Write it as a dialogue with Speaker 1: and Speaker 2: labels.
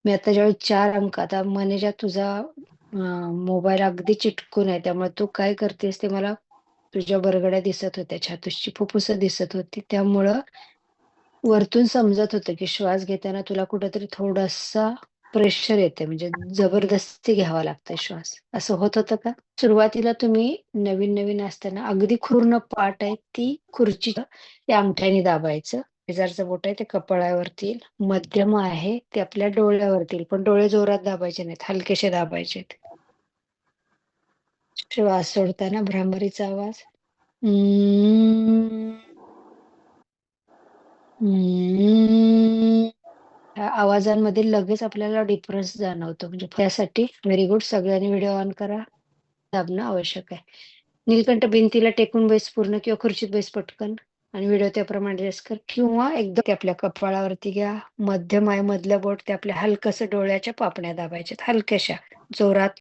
Speaker 1: मी आता ज्यावेळी 4 अंक, आता मनेजा तुझा मोबाईल अगदी चिटकून आहे, त्यामुळे तू काय करतेस ते मला तुझ्या बरगड्या दिसत होत्या, छातीची फुफ्फुस दिसत होती. त्यामुळं वरतून समजत होतं की श्वास घेताना तुला कुठेतरी थोडासा प्रेशर येते, म्हणजे जबरदस्ती घ्यावा लागतोय श्वास. असं होत होतं का? सुरुवातीला तुम्ही नवीन नवीन असताना अगदी पूर्ण पाठ आहे ती खुर्ची त्या अंगठ्याने दाबायचं. शेजारचं बोट आहे ते कपाळावरती येईल, मध्यम आहे ते आपल्या डोळ्यावरती येईल, पण डोळे जोरात दाबायचे नाहीत, हलकेसे दाबायचे. श्वास सोडताना भ्रामरीचा आवाज "हम्म, हम्म." ह्या आवाजांमध्ये लगेच आपल्याला डिफरन्स जाणवतो. म्हणजे त्यासाठी व्हेरी गुड. सगळ्यांनी व्हिडिओ ऑन करा. दाबणं आवश्यक आहे. नीलकंठ भिंतीला टेकून बैस पूर्ण किंवा खुर्चीत बैस पटकन आणि व्हिडिओ त्याप्रमाणे रेस कर, किंवा एकदम ते आपल्या कपाळावरती घ्या. मध्यम आहे मधलं बोट ते आपल्या हलकसं डोळ्याच्या पापण्या दाबायच्यात हलक्याशा, जोरात